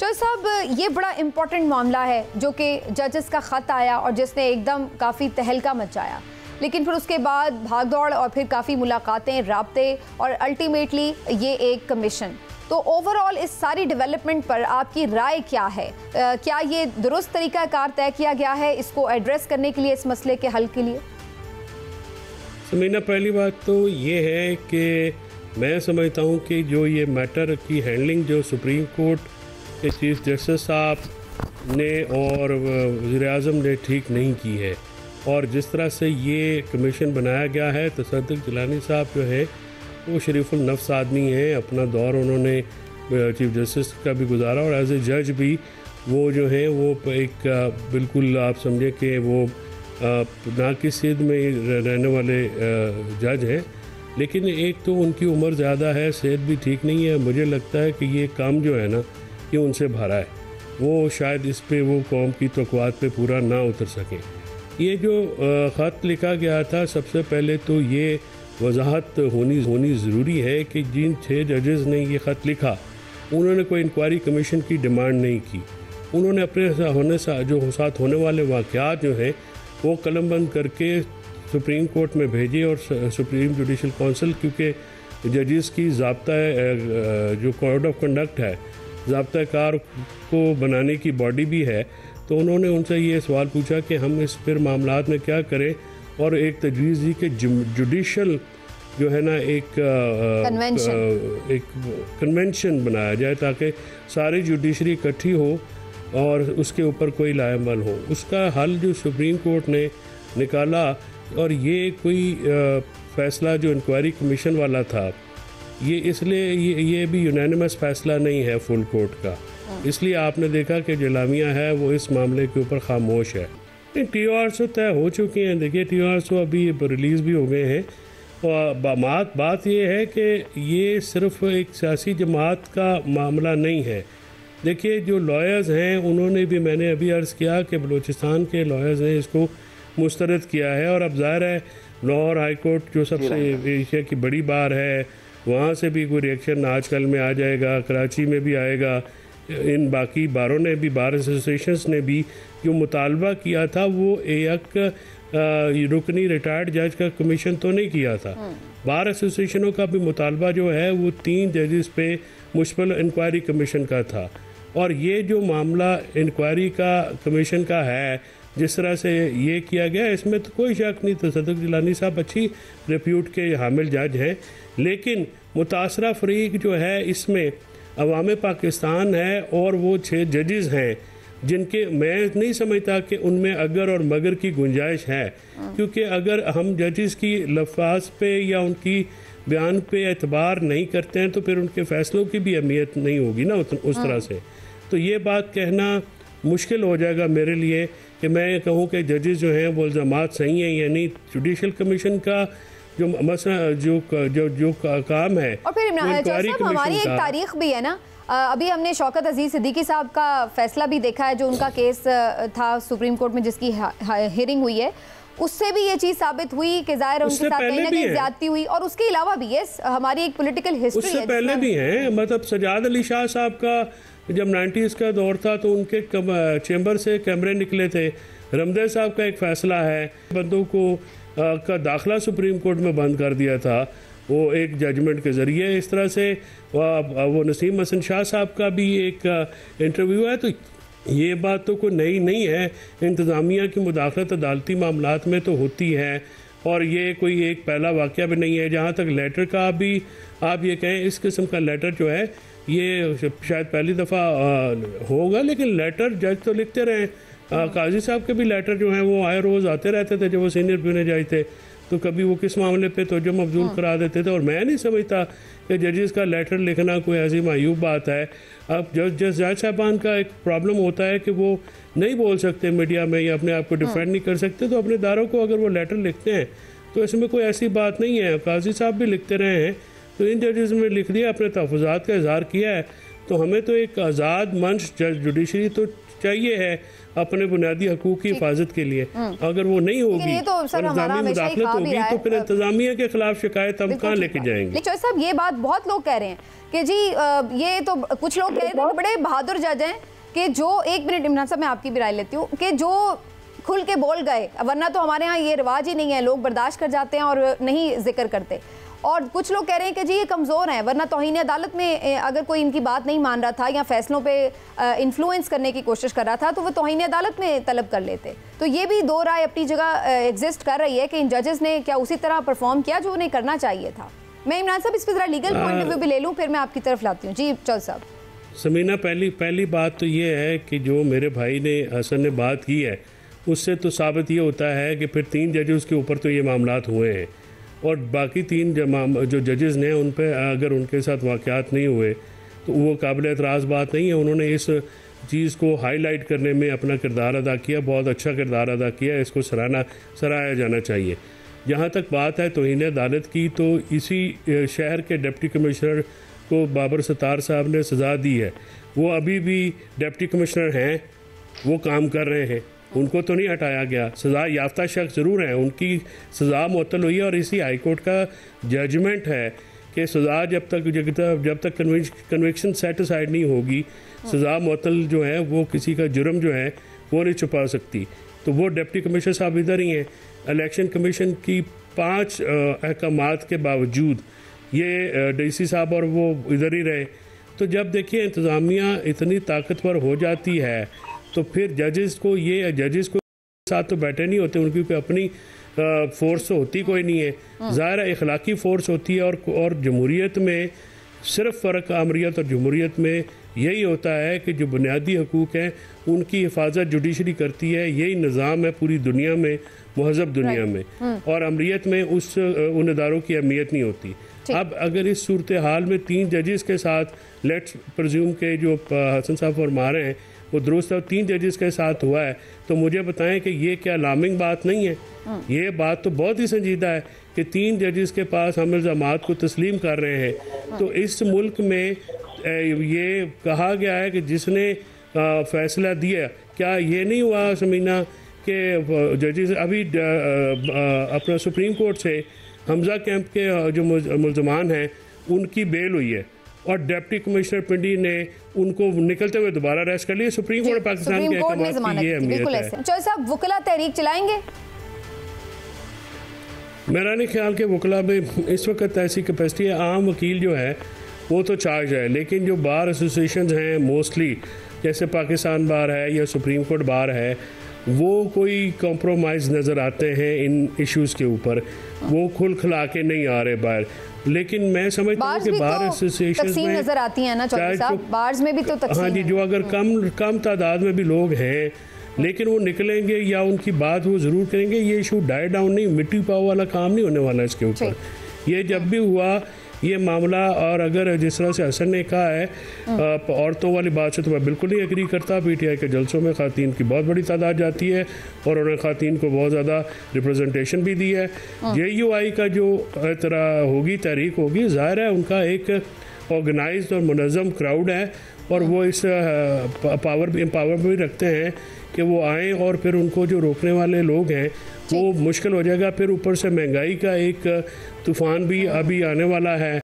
चौधरी साहब, ये बड़ा इम्पोर्टेंट मामला है जो कि जजेस का ख़त आया और जिसने एकदम काफ़ी तहलका मचाया, लेकिन फिर उसके बाद भागदौड़ और फिर काफ़ी मुलाकातें, राब्ते और अल्टीमेटली ये एक कमीशन। तो ओवरऑल इस सारी डेवलपमेंट पर आपकी राय क्या है? क्या ये दुरुस्त तरीक़ाकार तय किया गया है इसको एड्रेस करने के लिए, इस मसले के हल के लिए? समीना, पहली बात तो ये है कि मैं समझता हूँ कि जो ये मैटर की हैंडलिंग जो सुप्रीम कोर्ट के चीफ जस्टिस साहब ने और वज़ीर-ए-आज़म ने ठीक नहीं की है। और जिस तरह से ये कमीशन बनाया गया है, तसद्दुक़ जिलानी साहब जो है वो शरीफुल नफ्स आदमी हैं। अपना दौर उन्होंने चीफ जस्टिस का भी गुजारा और एज ए जज भी वो जो है वो एक बिल्कुल आप समझे कि वो नाकिसिद में रहने वाले जज हैं। लेकिन एक तो उनकी उम्र ज़्यादा है, सेहत भी ठीक नहीं है। मुझे लगता है कि ये काम जो है ना ये उनसे भरा है, वो शायद इस पे वो कौम की तवक्कुआत पे पूरा ना उतर सकें। ये जो ख़त लिखा गया था, सबसे पहले तो ये वजाहत होनी ज़रूरी है कि जिन 6 जजेस ने ये ख़त लिखा उन्होंने कोई इंक्वायरी कमीशन की डिमांड नहीं की। उन्होंने अपने साथ होने वाले वाक़यात जो हैं वो कलमबंद करके सुप्रीम कोर्ट में भेजे और सुप्रीम जुडिशल काउंसिल, क्योंकि जजेस की ज़ाब्ता जो कोड ऑफ कंडक्ट है, ज़ाब्ता कार को बनाने की बॉडी भी है, तो उन्होंने उनसे ये सवाल पूछा कि हम इस फिर मामलात में क्या करें, और एक तजवीज़ दी कि जुडिशल जो है ना एक कन्वेंशन बनाया जाए ताकि सारी जुडिशरी इकट्ठी हो और उसके ऊपर कोई लाएमल हो। उसका हल जो सुप्रीम कोर्ट ने निकाला, और ये कोई फ़ैसला जो इंक्वायरी कमीशन वाला था, ये इसलिए ये भी यूनानिमस फ़ैसला नहीं है फुल कोर्ट का। इसलिए आपने देखा कि जो लामिया है वो इस मामले के ऊपर खामोश है। TOR तय हो चुके हैं। देखिए TOR अभी रिलीज़ भी हो गए हैं। और बात ये है कि ये सिर्फ़ एक सियासी जमात का मामला नहीं है। देखिए जो लॉयर्स हैं उन्होंने भी, मैंने अभी अर्ज़ किया कि बलूचिस्तान के लॉयर्स ने इसको मुस्तरद किया है, और अब ज़ाहिर है लाहौर हाई कोर्ट जो सबसे एशिया की बड़ी बार है, वहाँ से भी कोई रिएक्शन आजकल में आ जाएगा, कराची में भी आएगा। इन बाकी बारों ने भी, बार एसोसिएशंस ने भी जो मुतालबा किया था वो एक रुकनी रिटायर्ड जज का कमीशन तो नहीं किया था। बार एसोसिएशनों का भी मुतालबा जो है वो 3 जजेस पे मुश्तमिल इंक्वायरी कमीशन का था। और ये जो मामला इंक्वायरी का कमीशन का है, जिस तरह से ये किया गया, इसमें तो कोई शक नहीं। तसद्दुक़ जिलानी साहब अच्छी रिप्यूट के हामिल जज हैं, लेकिन मुतासरा फरीक जो है इसमें अवाम पाकिस्तान है, और वो 6 जजेस हैं जिनके मैं नहीं समझता कि उनमें अगर और मगर की गुंजाइश है। क्योंकि अगर हम जजेस की लफ्ज़ पे या उनकी बयान पे एतबार नहीं करते हैं तो फिर उनके फ़ैसलों की भी अहमियत नहीं होगी ना उस तरह से। तो ये बात कहना मुश्किल हो जाएगा मेरे लिए कि मैं कहूँ कि जजेस जो हैं वो इल्ज़ामात सही हैं या नहीं। जुडिशल कमीशन का जो मसला जो काम है, और फिर हमारी एक तारीख भी है ना। अभी हमने शौकत अजीज़ सिद्दीकी साहब का फैसला भी देखा है, जो उनका केस था सुप्रीम कोर्ट में जिसकी हियरिंग हुई है, उससे भी ये चीज़ साबित हुई कि ज़ाहिर उनके साथ कहीं ना कहीं ज़्यादती हुई। और उसके अलावा भी ये हमारी एक पॉलिटिकल हिस्ट्री है। उससे पहले भी हैं, मतलब सजाद अली शाह साहब का जब 90s का दौर था तो उनके चैम्बर से कैमरे निकले थे। रमदे साहब का एक फ़ैसला है, बंदों को का दाखिला सुप्रीम कोर्ट में बंद कर दिया था वो एक जजमेंट के ज़रिए। इस तरह से वो नसीम हसन शाह साहब का भी एक इंटरव्यू है। तो ये बात तो कोई नई नहीं है। इंतज़ामिया की मुदाखलत अदालती मामलात में तो होती है, और ये कोई एक पहला वाक़या भी नहीं है। जहाँ तक लेटर का भी आप ये कहें, इस किस्म का लेटर जो है ये शायद पहली दफ़ा होगा, लेकिन लेटर जज तो लिखते रहे। काजी साहब के भी लेटर जो हैं वो आए रोज़ आते रहते थे जब वो सीनियर ब्यूने जज थे, तो कभी वो किस मामले पे तो जो मबजूल करा देते थे। और मैं नहीं समझता कि जजेस का लेटर लिखना कोई ऐसी मायूब बात है। अब जज साहबान का एक प्रॉब्लम होता है कि वो नहीं बोल सकते मीडिया में या अपने आप को डिफेंड नहीं कर सकते, तो अपने दारों को अगर वो लेटर लिखते हैं तो इसमें कोई ऐसी बात नहीं है। काजी साहब भी लिखते रहे हैं, तो इन जजेस में लिख दिया, अपने तहफ़्फ़ुज़ात का इज़हार किया है। तो हमें तो एक आज़ाद मंच जुडिशरी तो चाहिए है अपने बुनियादी हकूक की हिफाजत के लिए। अगर वो नहीं होगी तो और इंतजामी मुदाखलत होगी तो फिर इंतजामिया के खिलाफ शिकायत हम कहाँ लेके जाएंगे। लेकिन साहब ये बात बहुत लोग कह रहे हैं कि जी ये तो कुछ लोग कह रहे हैं बड़े बहादुर जज हैं कि जो, एक मिनट इमरान साहब मैं आपकी भी राय लेती हूँ, कि जो खुल के बोल गए, वरना तो हमारे यहाँ ये रिवाज ही नहीं है, लोग बर्दाश्त कर जाते हैं और नहीं जिक्र करते। और कुछ लोग कह रहे हैं कि जी ये कमज़ोर हैं, वरना तौहीन अदालत में अगर कोई इनकी बात नहीं मान रहा था या फैसलों पे इन्फ्लुएंस करने की कोशिश कर रहा था तो वो तौहीन अदालत में तलब कर लेते। तो ये भी दो राय अपनी जगह एग्जिस्ट कर रही है कि इन जजेस ने क्या उसी तरह परफॉर्म किया जो उन्हें करना चाहिए था। मैं इमरान साहब इस पर ज़रा लीगल पॉइंट ऑफ व्यू भी ले लूँ, फिर मैं आपकी तरफ लाती हूँ। जी चल साहब। समीना, पहली बात तो ये है कि जो मेरे भाई ने हसन ने बात की है उससे तो साबित ये होता है कि फिर 3 जजेस के ऊपर तो ये मामलात हुए हैं और बाकी 3 जो जजेस ने उन पे अगर उनके साथ वाक़यात नहीं हुए तो वो काबिल एतराज़ बात नहीं है। उन्होंने इस चीज़ को हाईलाइट करने में अपना किरदार अदा किया, बहुत अच्छा किरदार अदा किया, इसको सराहाया जाना चाहिए। जहाँ तक बात है तौहीन अदालत की, तो इसी शहर के डिप्टी कमिश्नर को बाबर सत्तार साहब ने सज़ा दी है। वो अभी भी डिप्टी कमिश्नर हैं, वो काम कर रहे हैं, उनको तो नहीं हटाया गया। सज़ा याफ्ता शख्स ज़रूर हैं, उनकी सज़ा मुअत्तल हुई है और इसी हाई कोर्ट का जजमेंट है कि सज़ा जब तक कन्विक्शन सेटिस्फाइड नहीं होगी, सज़ा मुअत्तल जो है वो किसी का जुर्म जो है वो नहीं छुपा सकती। तो वो डिप्टी कमिश्नर साहब इधर ही हैं। इलेक्शन कमीशन की 5 अहकामात के बावजूद ये डीसी साहब और वो इधर ही रहे। तो जब देखिए इंतज़ामिया इतनी ताकतवर हो जाती है तो फिर जजेस को साथ तो बैठे नहीं होते, उनकी कोई अपनी फोर्स तो होती कोई नहीं है, ज़ाहिर है इखलाकी फ़ोर्स होती है। और जमहूरियत में सिर्फ फ़र्क अमरीत और जमहूरियत में यही होता है कि जो बुनियादी हकूक़ हैं उनकी हिफाजत जुडिशरी करती है। यही निज़ाम है पूरी दुनिया में, महज़ब दुनिया में। और अमरीत में उन इदारों की अहमियत नहीं होती। अब अगर इस सूरत हाल में 3 जजेस के साथ लेट्स प्रज्यूम के जो हसन साहब फरमा रहे हैं वो दुरुस्त है, 3 जजेस के साथ हुआ है, तो मुझे बताएं कि ये क्या अलार्मिंग बात नहीं है? ये बात तो बहुत ही संजीदा है कि 3 जजेस के पास हम इल्ज़ामात को तस्लीम कर रहे हैं। तो इस मुल्क में ये कहा गया है कि जिसने फैसला दिया, क्या ये नहीं हुआ समीना कि जजेस अभी अपना सुप्रीम कोर्ट से हमजा कैंप के जो मुल्ज़मान हैं उनकी बेल हुई है और डिप्टी कमिश्नर पिंडी ने उनको निकलते हुए दोबारा अरेस्ट कर लिया। सुप्रीम कोर्ट पाकिस्तान के अहकाम की ये अहमियत है। चौधरी साहब, वकला तहरीक चलाएंगे? मेरा नहीं ख्याल कि वकला में इस वक्त ऐसी कैपेसिटी है। आम वकील जो है वो तो चार्ज है, लेकिन जो बार एसोसिएशन हैं मोस्टली, जैसे पाकिस्तान बार है या सुप्रीम कोर्ट बार है, वो कोई कॉम्प्रोमाइज़ नज़र आते हैं इन इश्यूज़ के ऊपर, वो खुल खिला के नहीं आ रहे बाहर। लेकिन मैं समझता हूँ कि बार एसोसिएशन में नजर आती है ना चौधरी साहब, बार्स में भी तो तकसीम। हाँ जी, जो अगर कम तादाद में भी लोग हैं लेकिन वो निकलेंगे या उनकी बात वो ज़रूर करेंगे, ये इशू डाई डाउन नहीं, मिट्टी पाव वाला काम नहीं होने वाला इसके ऊपर। ये जब भी हुआ ये मामला, और अगर जिस तरह से हसन ने कहा है औरतों वाली बात से तो मैं बिल्कुल नहीं एग्री करता। पीटीआई के जलसों में ख़ातीन की बहुत बड़ी तादाद जाती है और उन्होंने ख़ातीन को बहुत ज़्यादा रिप्रेजेंटेशन भी दी है। JUI का जो तरह होगी तहरीक होगी, ज़ाहिर है उनका एक ऑर्गेनाइज्ड और मुनज़्ज़म क्राउड है और वो इस पावर भी रखते हैं कि वो आएँ और फिर उनको जो रोकने वाले लोग हैं वो मुश्किल हो जाएगा। फिर ऊपर से महंगाई का एक तूफ़ान भी अभी आने वाला है।